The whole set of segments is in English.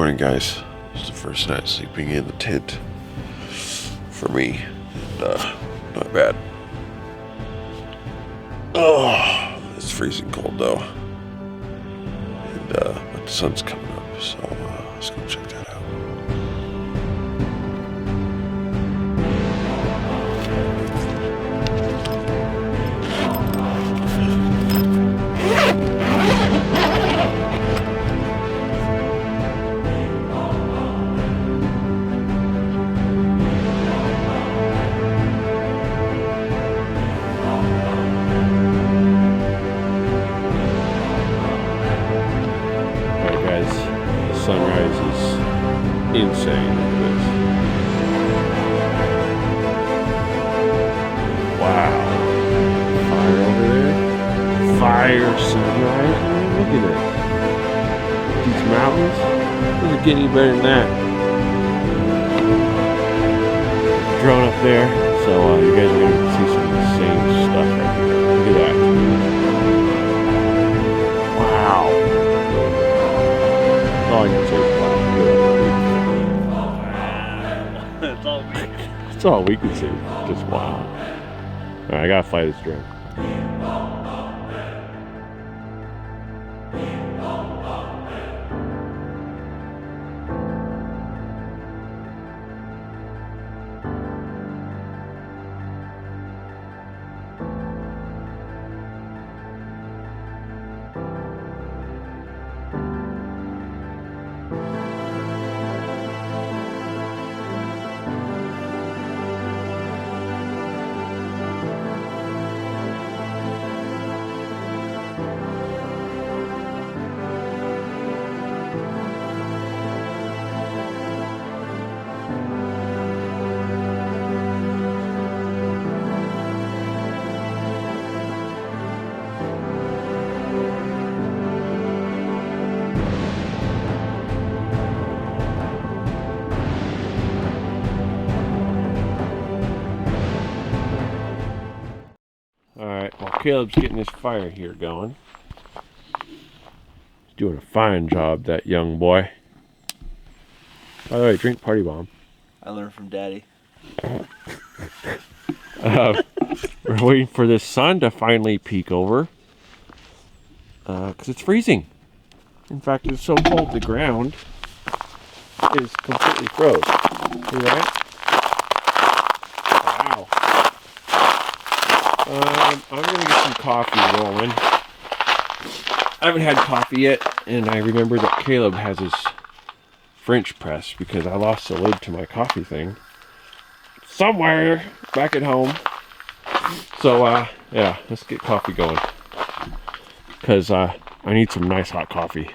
morning, guys. It's the first night sleeping in the tent for me. Not bad. Oh, it's freezing cold though. And but the sun's coming up, so let's go check that out. Sunrise is insane. Wow. Fire over there. Fire sunrise. Look at this. These mountains. Doesn't get any better than that. Drone up there. So you guys are going to see some of the same stuff right here. Look at that. Wow. All I can say is wow. That's all we can say. Just wow. Alright, I gotta fly this drone. Alright, well Caleb's getting this fire here going. He's doing a fine job, that young boy. By the way, drink Party Bomb. I learned from Daddy. We're waiting for this sun to finally peek over. Because it's freezing. In fact, it's so cold the ground is completely froze. See that? Wow. I'm going to get some coffee rolling. I haven't had coffee yet, and I remember that Caleb has his French press because I lost the lid to my coffee thing somewhere back at home. So, yeah, let's get coffee going. Because I need some nice hot coffee.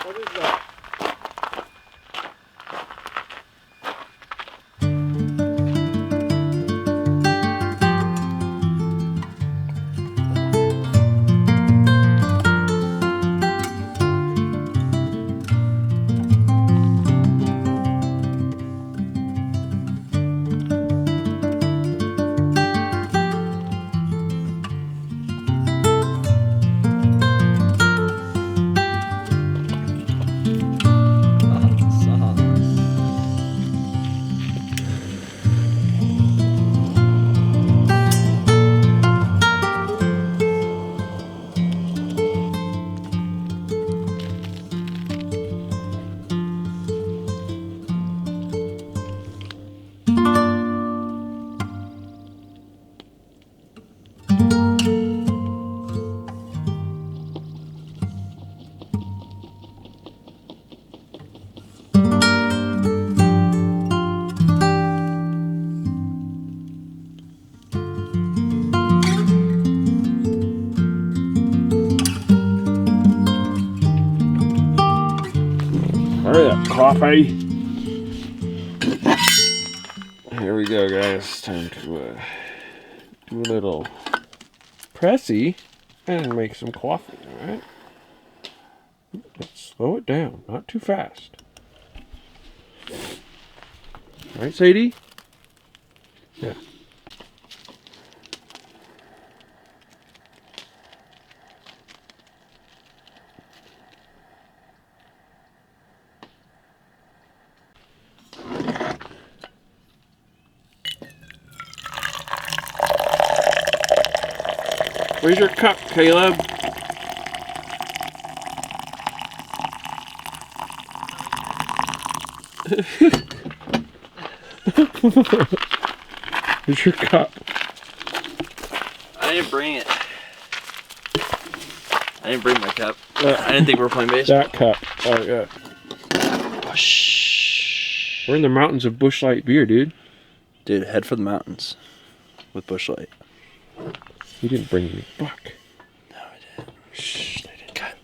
What is that? Hurry up, coffee. Here we go, guys. Time to do a little pressy and make some coffee, alright? Let's slow it down, not too fast. Alright, Sadie? Yeah. Where's your cup, Caleb? Where's your cup? I didn't bring it. I didn't bring my cup. I didn't think we were playing baseball. That cup. Oh, yeah. Oh, shh. We're in the mountains of Busch Light beer, dude. Dude, head for the mountains with Busch Light. You didn't bring me. Fuck. No, I didn't. Shh, I didn't cut.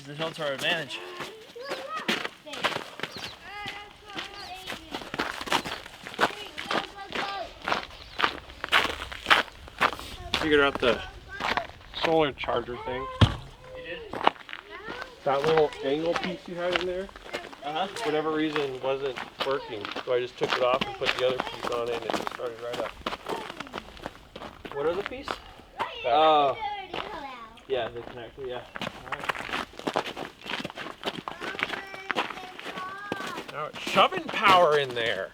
The hill to our advantage. Figured out the solar charger thing. You did? That little angle piece you had in there, Uh-huh. for whatever reason, wasn't working. So I just took it off and put the other piece on it and it started right up. What other piece? That. Oh. Yeah, the connector, yeah. Now it's shoving power in there.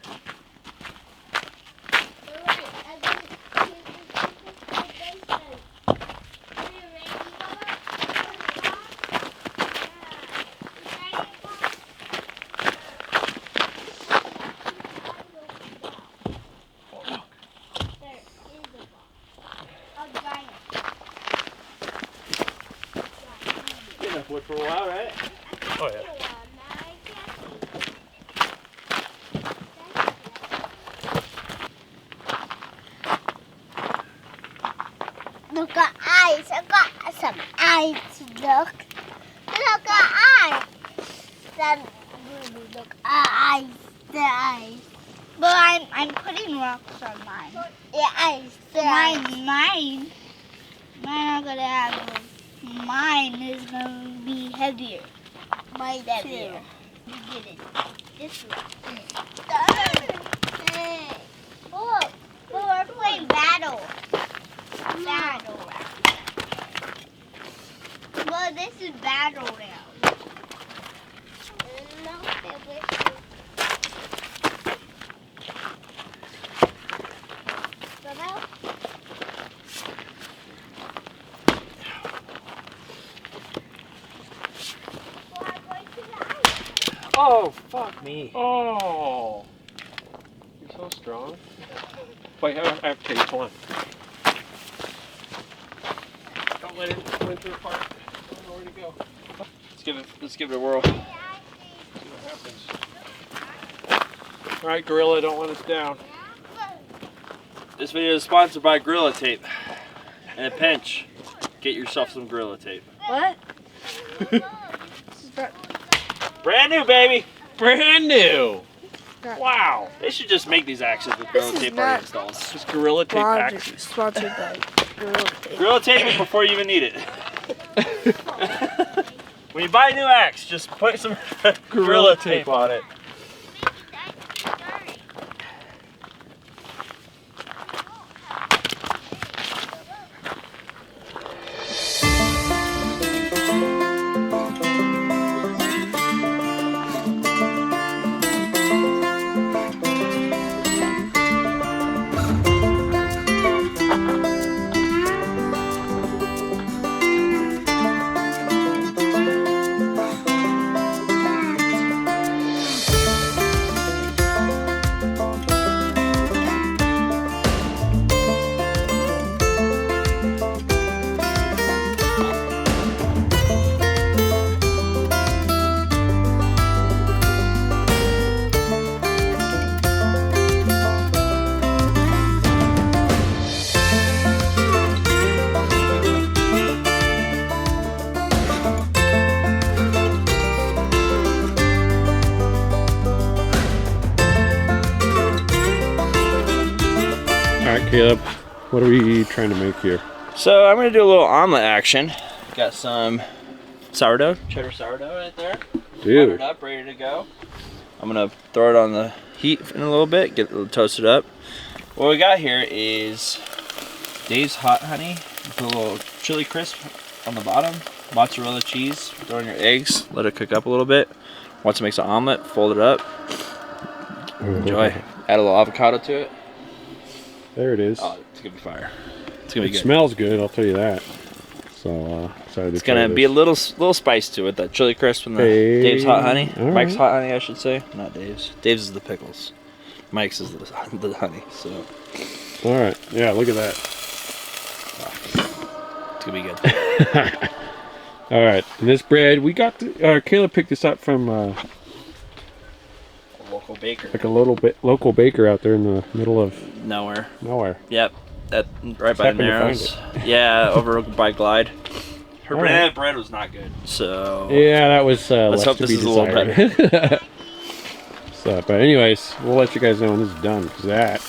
Enough wood for a while, right? Oh yeah. Look at eyes. I got some eyes. Look. Look at eyes. Then look at eyes. The eyes. But I'm putting rocks on mine. The eyes. Mine. Mine are gonna have. Mine is gonna be heavier. Mine heavier. You get it. This one. Oh, we're playing battle. Battle round. Well, this is battle round. Oh, fuck me. Oh, you're so strong. Wait, I have to take it. Hold on. Don't let it winter apart. I don't know where to go. Let's give it a whirl. See what happens. All right, Gorilla, don't let us down. This video is sponsored by Gorilla Tape. And a pinch. Get yourself some Gorilla Tape. What? Brand new, baby. Brand new. Wow. They should just make these axes with Gorilla Tape already installed. Just Gorilla Tape axes. Sponsored by Gorilla Tape. Gorilla Tape it before you even need it. When you buy a new axe, just put some Gorilla Tape on it. Caleb, what are we trying to make here? So I'm gonna do a little omelet action. Got some sourdough, cheddar sourdough right there. Dude. Buttered up, ready to go. I'm gonna throw it on the heat in a little bit, get it a little toasted up. What we got here is Dave's hot honey with a little chili crisp on the bottom, mozzarella cheese, throw in your eggs, let it cook up a little bit. Once it makes an omelet, fold it up. Enjoy. Add a little avocado to it. There it is. Oh, it's gonna be fire. It's gonna be It good. smells good, I'll tell you that. So, excited to It's gonna be a little spice to it. That chili crisp and the Dave's hot honey. All Mike's right. hot honey, I should say. Not Dave's. Dave's is the pickles. Mike's is the honey. So All right. Yeah, look at that. it's gonna be good. All right. And this bread, we got Caleb picked this up from A local baker. like a local baker out there in the middle of Nowhere. nowhere. Yep. That right by the happened to find Narrows. Yeah, over by Glide. Her All bread was not good. So Yeah, that was let's left hope to this be is a little desired. better. So, but anyways, we'll let you guys know when this is done. 'Cause that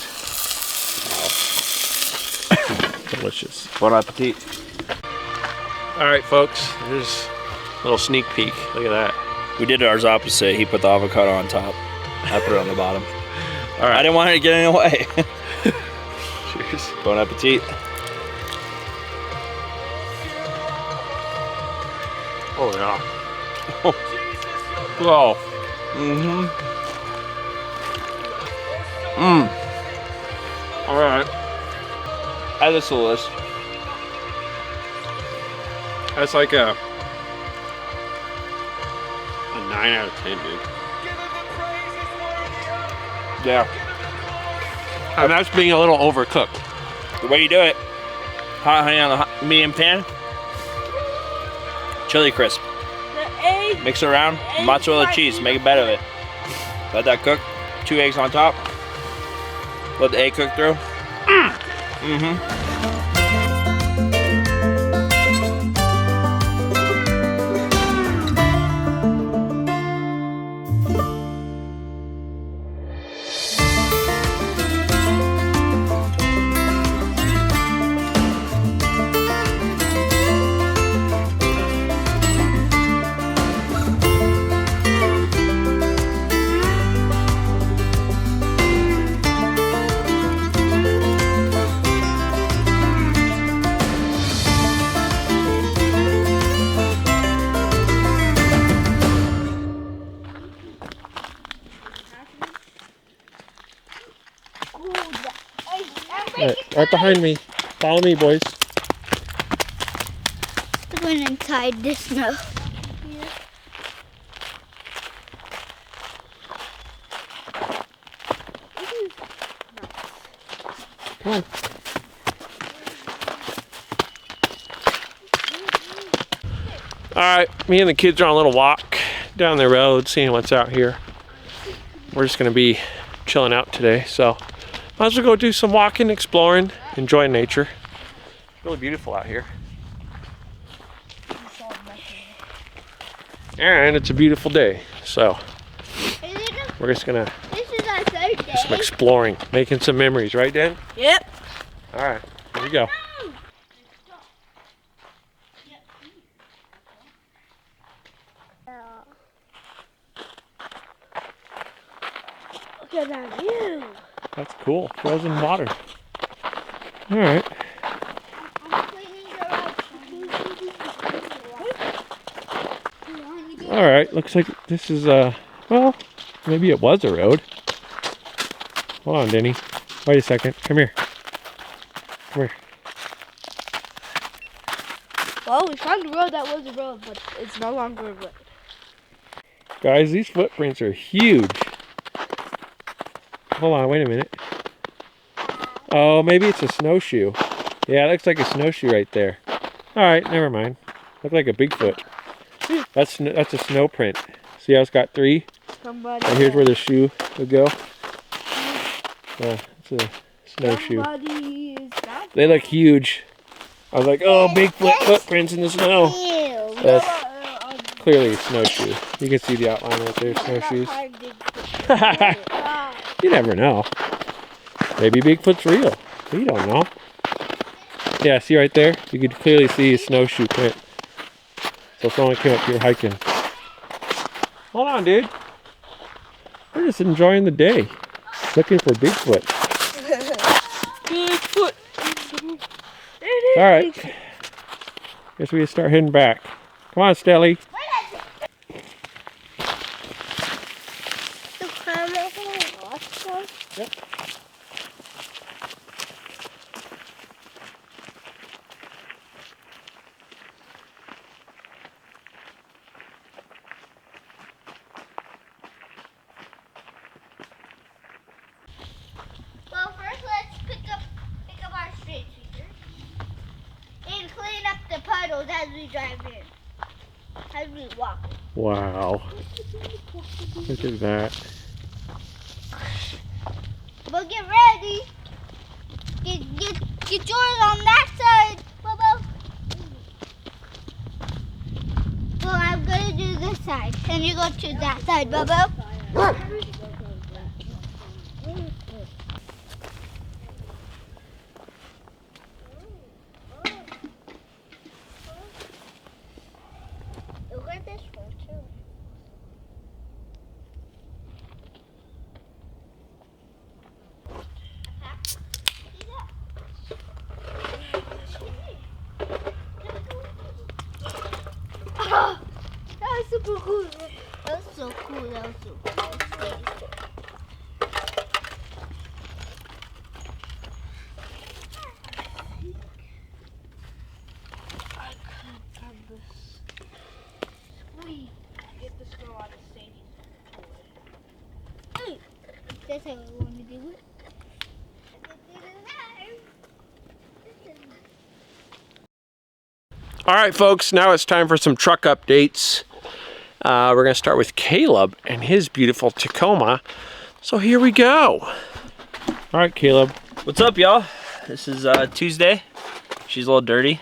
delicious. Bon appetit. All right, folks. There's a little sneak peek. Look at that. We did ours opposite. He put the avocado on top. I put it on the bottom. All right. I didn't want it to get in the way. Cheers. Bon appetit. Oh yeah. Oh. Mm-hmm. All right. Add this to the list. That's like a 9 out of 10, dude. Yeah. And that's being a little overcooked. The way you do it, hot honey on the medium pan, chili crisp, mix it around, mozzarella cheese, make a bed of it. Let that cook, 2 eggs on top, let the egg cook through. Mm-hmm. Right behind me. Follow me, boys. I went inside the snow. Come on. All right, me and the kids are on a little walk down the road, seeing what's out here. We're just gonna be chilling out today, so might as well go do some walking, exploring, enjoying nature. It's really beautiful out here. And it's a beautiful day, so we're just gonna This is our third do some day. exploring, making some memories, right, Dan? Yep. All right, here we go. Look at that view. That's cool. Frozen water. All right. All right. Looks like this is well, maybe it was a road. Hold on, Denny. Wait a second. Come here. Come here. Well, we found a road that was a road, but it's no longer a road. Guys, these footprints are huge. Hold on, wait a minute. Oh, maybe it's a snowshoe. Yeah, it looks like a snowshoe right there. All right, never mind. Look like a Bigfoot. That's a snow print. See how it's got 3? Somebody. And here's where the shoe would go. It's a snowshoe. Somebody is not. They look huge. I was like, oh, Bigfoot footprints in the snow. Ew. That's clearly a snowshoe. You can see the outline right there, snowshoes. You never know. Maybe Bigfoot's real. You don't know. Yeah, see right there? You could clearly see a snowshoe print. So someone came up here hiking. Hold on, dude. We're just enjoying the day. Looking for Bigfoot. Bigfoot. Alright. Guess we start heading back. Come on, Stelly. Yep. Well, first let's pick up our street sweepers and clean up the puddles as we drive in, as we walk. Wow. Look at that. But get ready. Get yours on that side, Bubba. So I'm gonna do this side, and you go to that side, Bubba. Look at this one too. Oh, that was super cool. That was so cool. That was so cool. I could have this. Sweet. Get the snow out of Sadie's toy. Hey, that's how I want to do it. All right, folks, now it's time for some truck updates. We're going to start with Caleb and his beautiful Tacoma. So here we go. All right, Caleb. What's up, y'all? This is Tuesday. She's a little dirty,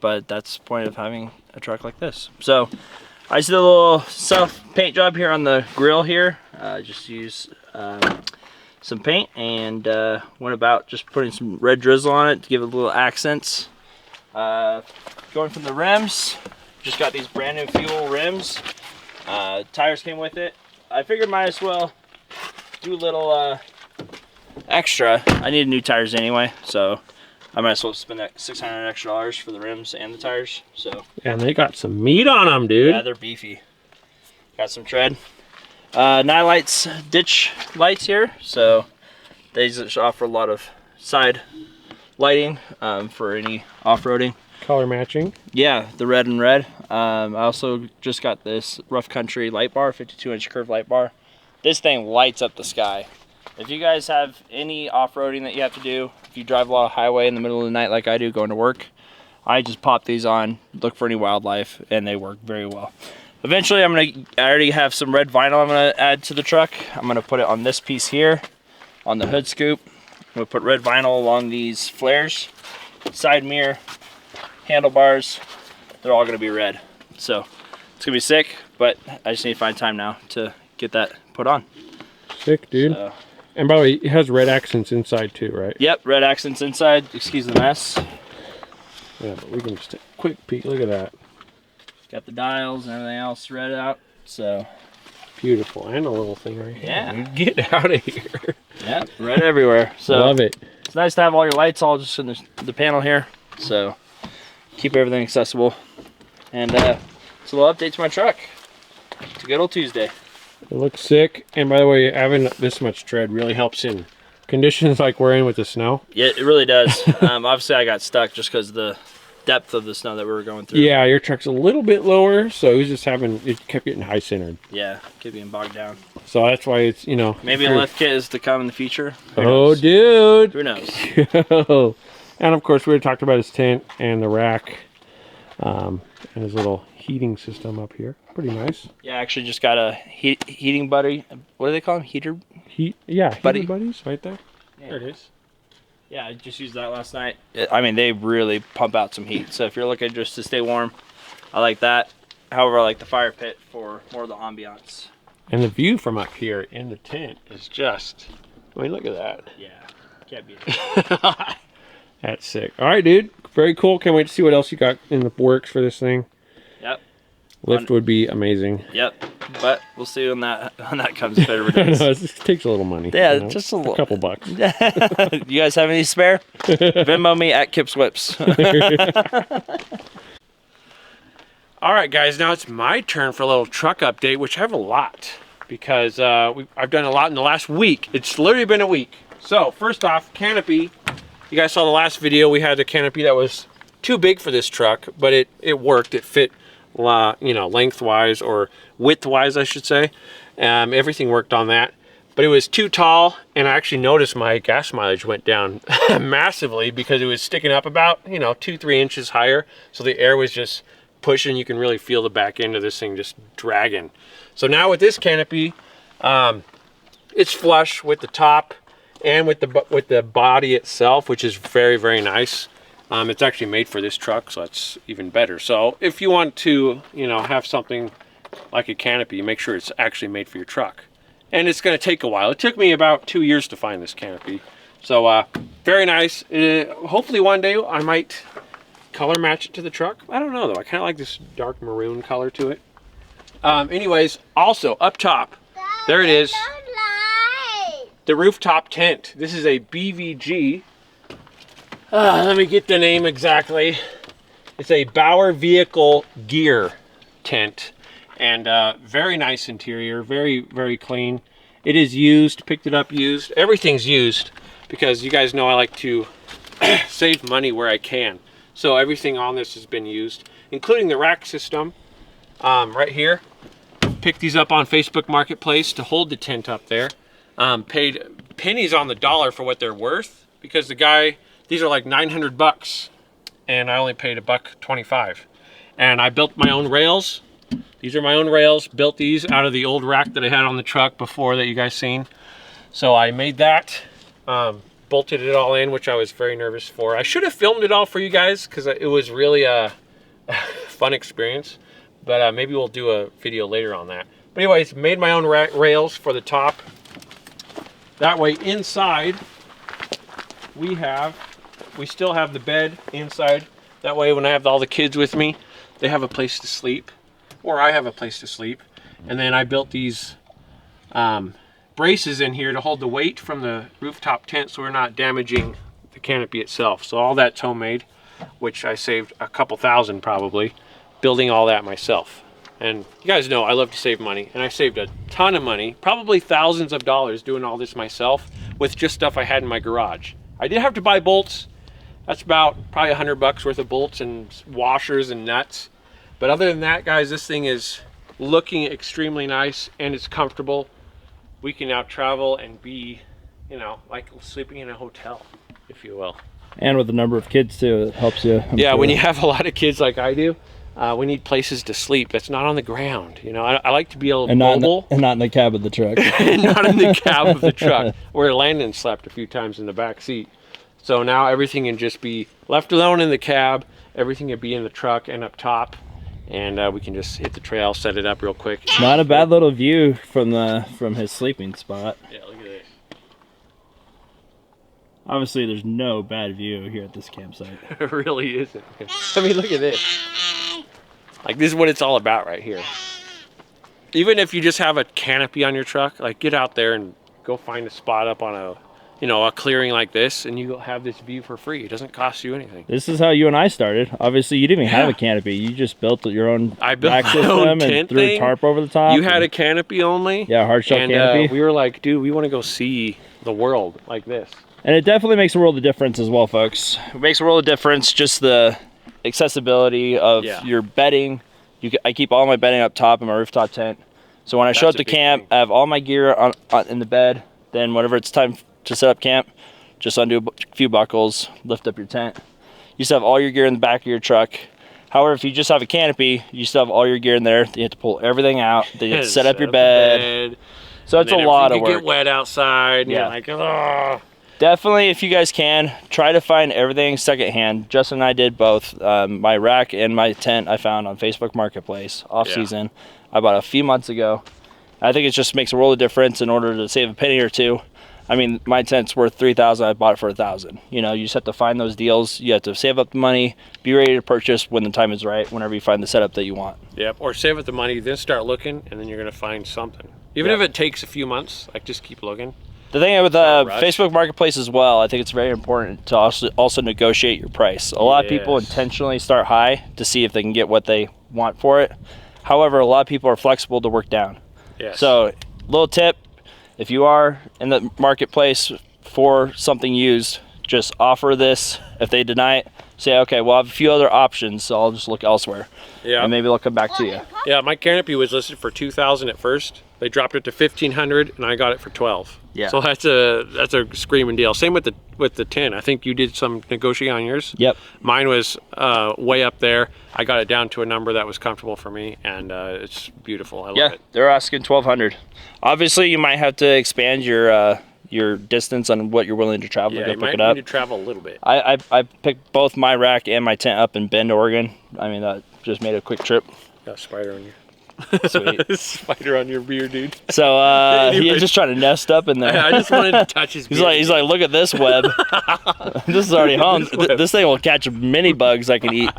but that's the point of having a truck like this. So I just did a little self paint job here on the grill here. Just use some paint and went about just putting some red drizzle on it to give it a little accents. Going from the rims, just got these brand new fuel rims. Tires came with it. I figured might as well do a little extra. I needed new tires anyway, so I might as well spend that $600 extra for the rims and the tires. So And they got some meat on them, dude. yeah, they're beefy. Got some tread. Night lights, ditch lights here, so they just offer a lot of side lighting for any off-roading. Color matching. Yeah, the red and red. I also just got this rough country light bar, 52-inch curved light bar. This thing lights up the sky. If you guys have any off-roading that you have to do, if you drive a lot of highway in the middle of the night like I do going to work, I just pop these on, look for any wildlife, and they work very well. Eventually, I already have some red vinyl I'm gonna add to the truck. I'm gonna put it on this piece here, on the hood scoop. I'm gonna put red vinyl along these flares, side mirror, handlebars. They're all gonna be red. So it's gonna be sick, but I just need to find time now to get that put on. Sick, dude. So, And by the way, it has red accents inside too, right? yep, red accents inside. Excuse the mess. Yeah, but we can just take a quick peek. Look at that. Got the dials and everything else red out. So Beautiful. And a little thing right here. Yeah. Dude, get out of here. yeah, red everywhere. So Love it. it's nice to have all your lights all just in the panel here. So keep everything accessible. And it's a little update to my truck. It's a good old Tuesday. It looks sick. And by the way, having this much tread really helps in conditions like we're in with the snow. Yeah, it really does. Obviously, I got stuck just because of the depth of the snow that we were going through. Yeah, your truck's a little bit lower, so it was just it kept getting high centered. Yeah, keep being bogged down. So that's why it's, you know. Maybe a lift kit is to come in the future. Who Oh, knows? dude. Who knows? And of course, we already talked about his tent and the rack and his little heating system up here. Pretty nice. Yeah, I actually just got a heating buddy. What do they call them? Heater? Heating Buddy. buddies right there. Yeah. There it is. Yeah, I just used that last night. I mean, they really pump out some heat. So if you're looking just to stay warm, I like that. However, I like the fire pit for more of the ambiance. And the view from up here in the tent is just, I mean, look at that. Yeah, Can't beat it. That's sick. All right, dude. Very cool. Can't wait to see what else you got in the works for this thing. Yep. Lift would be amazing. Yep. But we'll see when that comes if it ever I does. know, it takes a little money. Yeah, you know, just a little. couple bucks. You guys have any spare? Venmo me at Kip's Whips. All right, guys. Now it's my turn for a little truck update, which I have a lot because I've done a lot in the last week. It's literally been a week. So first off, canopy. You guys saw the last video. We had a canopy that was too big for this truck, but it worked. It fit, you know, lengthwise or widthwise, I should say. Everything worked on that, but it was too tall, and I actually noticed my gas mileage went down massively because it was sticking up about, you know, 2-3 inches higher. So the air was just pushing. You can really feel the back end of this thing just dragging. So now with this canopy, it's flush with the top and with the body itself, which is very, very nice. It's actually made for this truck, so that's even better. So if you want to, you know, have something like a canopy, make sure it's actually made for your truck. And it's going to take a while. It took me about 2 years to find this canopy. So very nice. Hopefully one day I might color match it to the truck. I don't know though. I kind of like this dark maroon color to it. Anyways, also up top, there it is. The rooftop tent. This is a BVG. Let me get the name exactly. It's a Bauer Vehicle Gear tent, and very nice interior, very, very clean. It is used, picked it up used. Everything's used because you guys know I like to save money where I can. So everything on this has been used, including the rack system right here. Picked these up on Facebook Marketplace to hold the tent up there. Paid pennies on the dollar for what they're worth because the guy, these are like 900 bucks and I only paid $1.25. And I built my own rails. These are my own rails. Built these out of the old rack that I had on the truck before that you guys seen. So I made that, bolted it all in, which I was very nervous for. I should have filmed it all for you guys because it was really a fun experience. But maybe we'll do a video later on that. But anyways, made my own rails for the top. That way inside, we still have the bed inside. That way when I have all the kids with me, they have a place to sleep, or I have a place to sleep. And then I built these braces in here to hold the weight from the rooftop tent so we're not damaging the canopy itself. So all that's homemade, which I saved a couple thousand probably, building all that myself. And you guys know I love to save money, and I saved a ton of money, probably thousands of dollars doing all this myself with just stuff I had in my garage. I did have to buy bolts. That's about probably 100 bucks worth of bolts and washers and nuts. But other than that, guys, this thing is looking extremely nice and it's comfortable. We can now travel and be, you know, like sleeping in a hotel, if you will. And with the number of kids too, it helps you. Yeah, when you have a lot of kids like I do, we need places to sleep that's not on the ground. You know, I like to be able to mobile. And not in the cab of the truck. And not in the cab of the truck, where Landon slept a few times in the back seat. So now everything can just be left alone in the cab. Everything can be in the truck and up top. And we can just hit the trail, set it up real quick. Not a bad little view from his sleeping spot. Yeah, look at this. Obviously, there's no bad view here at this campsite. It really isn't. I mean, look at this. Like, this is what it's all about right here. Even if you just have a canopy on your truck, like, get out there and go find a spot up on a, you know, a clearing like this, and you have this view for free. It doesn't cost you anything. This is how you and I started. Obviously, you didn't even have a canopy. You just built your own rack system and threw a tarp over the top. You had a canopy only. Yeah, hard shell canopy. We were like, dude, we want to go see the world like this. And it definitely makes a world of difference as well, folks. It makes a world of difference, just the accessibility of your bedding. I keep all my bedding up top in my rooftop tent. So when I show up to camp, I have all my gear in the bed. Then whenever it's time to set up camp, just undo a few buckles, lift up your tent. You still have all your gear in the back of your truck. However, if you just have a canopy, you still have all your gear in there. You have to pull everything out. Then you have to set up your bed. So it's a lot of work. You get wet outside. And you're like, oh. Definitely, if you guys can, try to find everything secondhand. Justin and I did both. My rack and my tent I found on Facebook Marketplace, off-season. I bought a few months ago. I think it just makes a world of difference in order to save a penny or two. I mean, my tent's worth $3,000. I bought it for $1,000. You know, you just have to find those deals. You have to save up the money, be ready to purchase when the time is right, whenever you find the setup that you want. Yep. Or save up the money, then start looking, and then you're gonna find something. Even Yep. if it takes a few months, like just keep looking. The thing with Not a rush. Facebook Marketplace as well, I think it's very important to also negotiate your price. A lot of people Yes. intentionally start high to see if they can get what they want for it. However, a lot of people are flexible to work down. Yes. So, little tip, if you are in the marketplace for something used, just offer this. If they deny it, say, okay, well, I have a few other options, so I'll just look elsewhere. Yeah. And maybe they'll come back to you. Yeah, my canopy was listed for $2,000 at first. They dropped it to $1,500, and I got it for $12. Yeah. So that's a screaming deal. Same with the tin. I think you did some negotiating on yours. Yep. Mine was way up there. I got it down to a number that was comfortable for me, and it's beautiful. I love it. They're asking $1,200. Obviously, you might have to expand your distance on what you're willing to travel Yeah, to you go might pick it up. need to travel a little bit. I picked both my rack and my tent up in Bend, Oregon. I mean, that just made a quick trip. Got a spider on you. Sweet. Spider on your beard, dude. So he's Anyways. just trying to nest up in there. I just wanted to touch his beard. He's like, look at this web. This is already hung. This web. This thing will catch many bugs I can eat.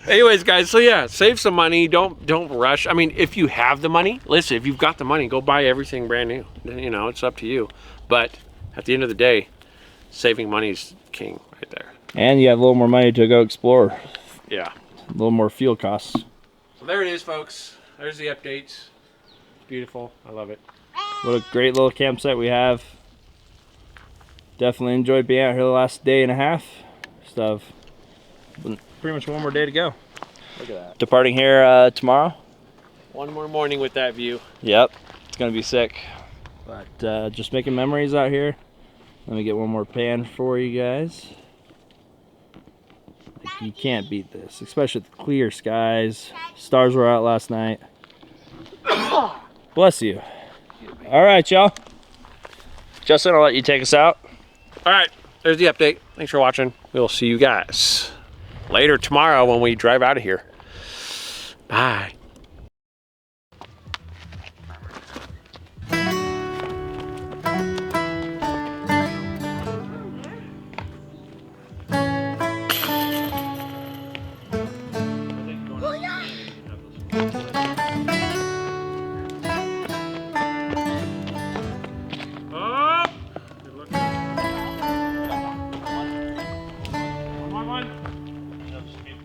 Anyways, guys, so yeah, save some money. Don't rush. I mean, if you have the money, listen, if you've got the money, go buy everything brand new. You know, it's up to you. But at the end of the day, saving money is king right there. And you have a little more money to go explore. Yeah. A little more fuel costs. So there it is, folks. There's the updates. It's beautiful. I love it. What a great little campsite we have. Definitely enjoyed being out here the last day and a half. Still have pretty much one more day to go. Look at that. Departing here tomorrow. One more morning with that view. Yep, it's gonna be sick. But just making memories out here. Let me get one more pan for you guys. Like, you can't beat this, especially with the clear skies. Stars were out last night. Bless you. All right, y'all. Justin, I'll let you take us out. All right, there's the update. Thanks for watching. We'll see you guys later tomorrow when we drive out of here. Bye.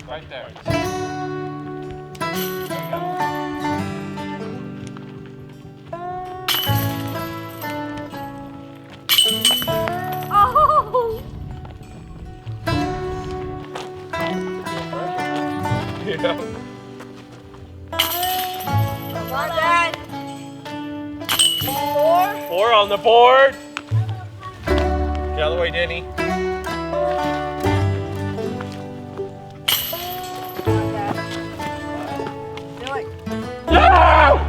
Right there. Oh! Yeah. Come on, Dad. 4. 4 on the board. Get out of the way, Denny. Do it. No!